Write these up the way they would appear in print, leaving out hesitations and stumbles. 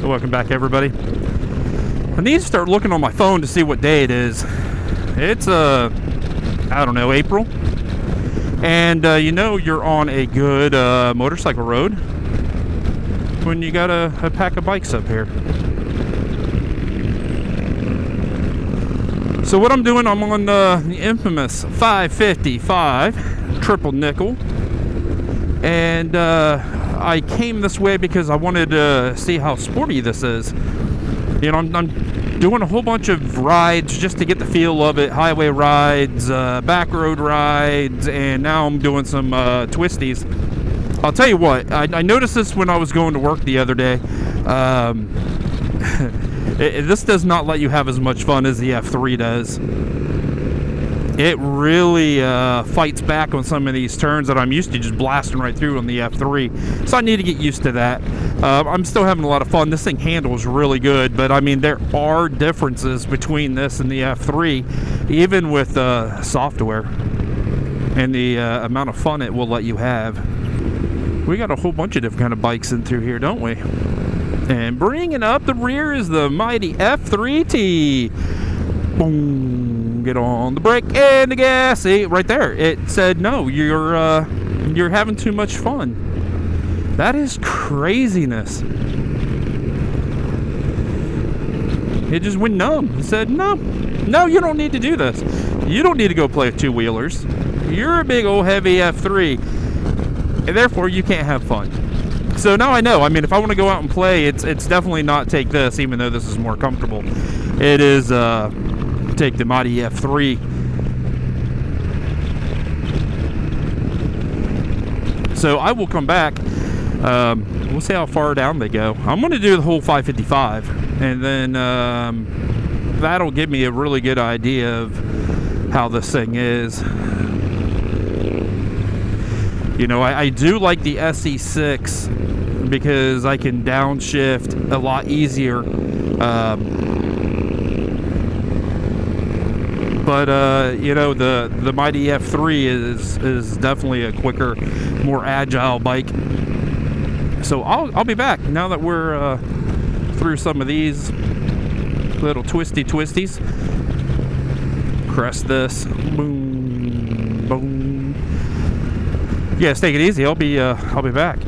Welcome back, everybody. I need to start looking on my phone to see what day it is. It's I don't know, April, and you know you're on a good motorcycle road when you got a pack of bikes up here. So what I'm doing, I'm on the infamous 555 triple nickel, and I came this way because I wanted to see how sporty this is. You know, I'm doing a whole bunch of rides just to get the feel of it. Highway rides, back road rides, and now I'm doing some twisties. I'll tell you what, I noticed this when I was going to work the other day. This does not let you have as much fun as the F3 does. It really fights back on some of these turns that I'm used to just blasting right through on the F3. So I need to get used to that. I'm still having a lot of fun. This thing handles really good, but I mean, there are differences between this and the F3, even with software and the amount of fun it will let you have. We got a whole bunch of different kind of bikes in through here, don't we? And bringing up the rear is the mighty F3T. Boom! Get on the brake and the gas. See, right there, it said no. You're having too much fun. That is craziness. It just went numb. It said no, you don't need to do this. You don't need to go play with two-wheelers. You're a big old heavy F3, and therefore you can't have fun. So now I know. I mean, if I want to go out and play, it's definitely not take this, even though this is more comfortable. It is take the mighty F3. So I will come back. We'll see how far down they go. I'm going to do the whole 555, and then that'll give me a really good idea of how this thing is. You know, I do like the SE6 because I can downshift a lot easier. But you know, the mighty F3 is definitely a quicker, more agile bike. So I'll be back now that we're through some of these little twisties. Crest this, boom, boom. Yes, take it easy. I'll be back.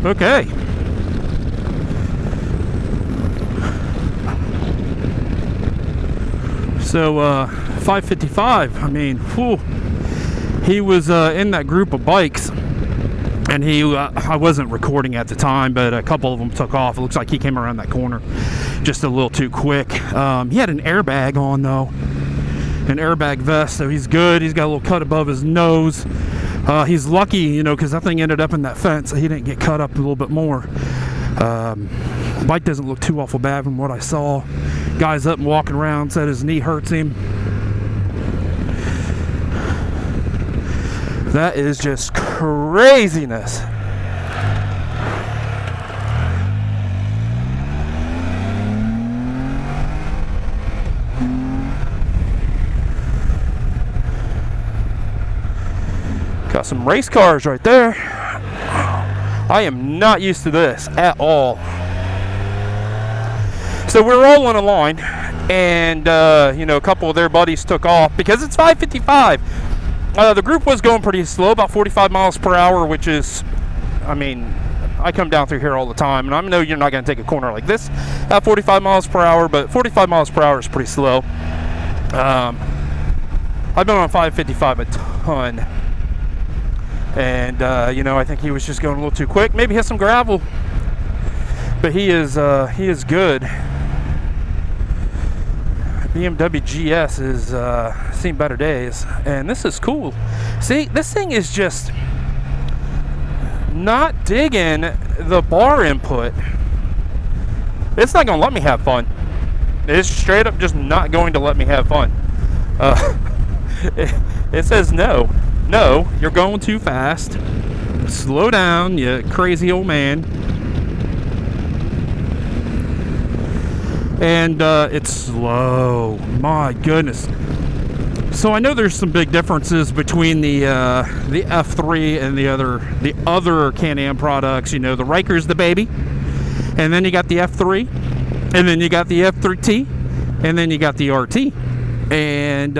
Okay. So 555, I mean, whew, he was in that group of bikes, and I wasn't recording at the time, but a couple of them took off. It looks like he came around that corner just a little too quick. He had an airbag on, though, an airbag vest, so he's good. He's got a little cut above his nose. He's lucky, you know, because that thing ended up in that fence, so he didn't get cut up a little bit more. Bike doesn't look too awful bad from what I saw. Guy's up and walking around, said his knee hurts him. That is just craziness. Got some race cars right there. I am not used to this at all. So we're all on a line, and you know, a couple of their buddies took off because it's 5:55. The group was going pretty slow, about 45 miles per hour, which is, I mean, I come down through here all the time, and I know you're not going to take a corner like this at 45 miles per hour, but 45 miles per hour is pretty slow. I've been on 555 a ton, and I think he was just going a little too quick. Maybe hit some gravel, but he is good. BMW GS is seen better days, and this is cool. See, this thing is just not digging the bar input. It's not gonna let me have fun. It's straight up just not going to let me have fun. It says no, you're going too fast. Slow down, you crazy old man. And it's slow. My goodness. So I know there's some big differences between the F3 and the other Can-Am products. The Ryker's the baby, and then you got the F3, and then you got the F3T, and then you got the RT. And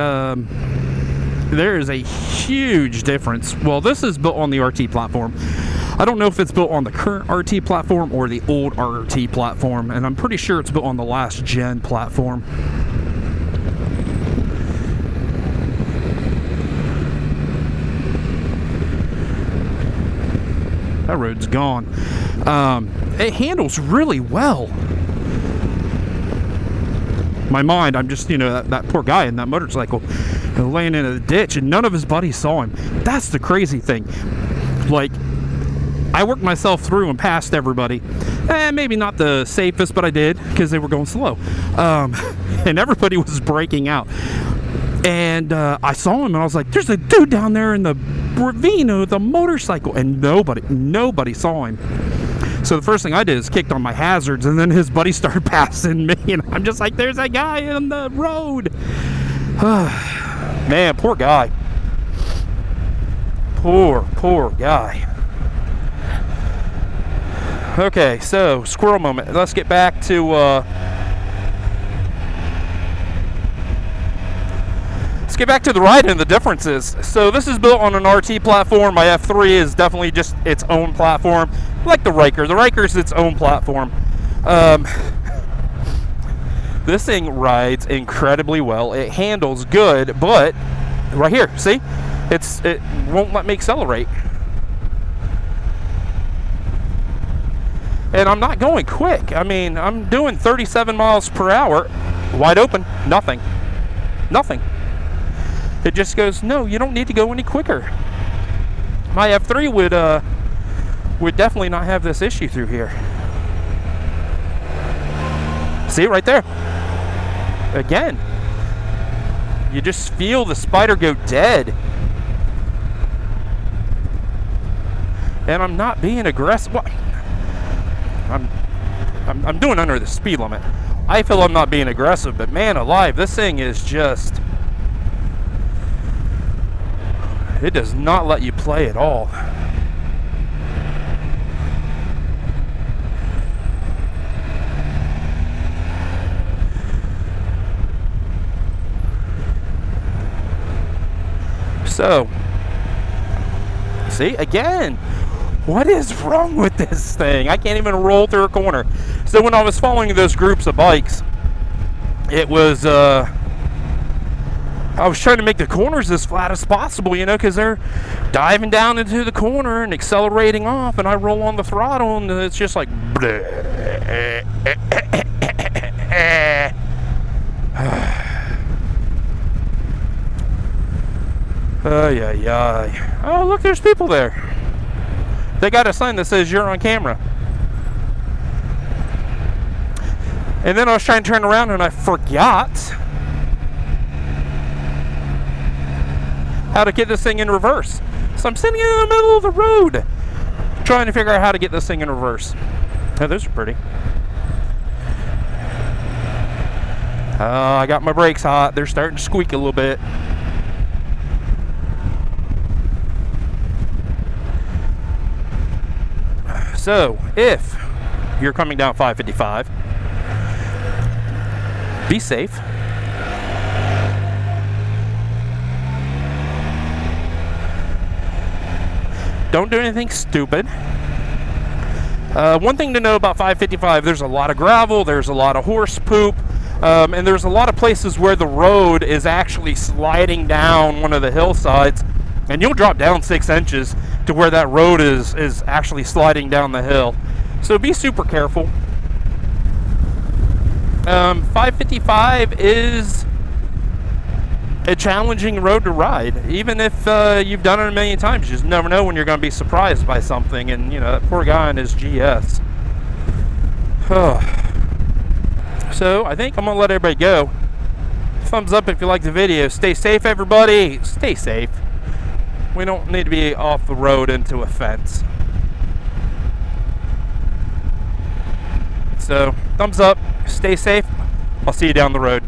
there is a huge difference. Well, this is built on the RT platform. I don't know if it's built on the current RT platform or the old RT platform, and I'm pretty sure it's built on the last gen platform. That road's gone. It handles really well. My mind, I'm just, that poor guy in that motorcycle laying in a ditch, and none of his buddies saw him. That's the crazy thing. Like, I worked myself through and past everybody. Maybe not the safest, but I did, because they were going slow. And everybody was breaking out. And I saw him, and I was like, there's a dude down there in the ravine with a motorcycle. And nobody saw him. So the first thing I did is kicked on my hazards, and then his buddy started passing me, and I'm just like, there's a guy on the road. Man, poor guy. Poor guy. Okay, so squirrel moment. Let's get back to the ride and the differences. So this is built on an RT platform. My F3 is definitely just its own platform, like the Ryker. The Ryker's its own platform. This thing rides incredibly well. It handles good, but right here, see, it won't let me accelerate. And I'm not going quick. I mean, I'm doing 37 miles per hour, wide open, nothing. It just goes, no, you don't need to go any quicker. My F3 would definitely not have this issue through here. See it right there? Again, you just feel the spider go dead. And I'm not being aggressive. What? I'm doing under the speed limit. I feel I'm not being aggressive, but man alive, this thing is just, it does not let you play at all. So, see, again, what is wrong with this thing? I can't even roll through a corner. So when I was following those groups of bikes, it was, I was trying to make the corners as flat as possible, because they're diving down into the corner and accelerating off, and I roll on the throttle, and it's just like, oh, look, there's people there. They got a sign that says you're on camera. And then I was trying to turn around and I forgot how to get this thing in reverse. So I'm sitting in the middle of the road trying to figure out how to get this thing in reverse. Oh, those are pretty. I got my brakes hot. They're starting to squeak a little bit. So, if you're coming down 555, be safe. Don't do anything stupid. One thing to know about 555, there's a lot of gravel, there's a lot of horse poop, and there's a lot of places where the road is actually sliding down one of the hillsides, and you'll drop down 6 inches to where that road is actually sliding down the hill. So be super careful. 555 is a challenging road to ride. Even if you've done it a million times, you just never know when you're going to be surprised by something. And, you know, that poor guy in his GS. So, I think I'm going to let everybody go. Thumbs up if you like the video. Stay safe, everybody. Stay safe. We don't need to be off the road into a fence. So, thumbs up. Stay safe. I'll see you down the road.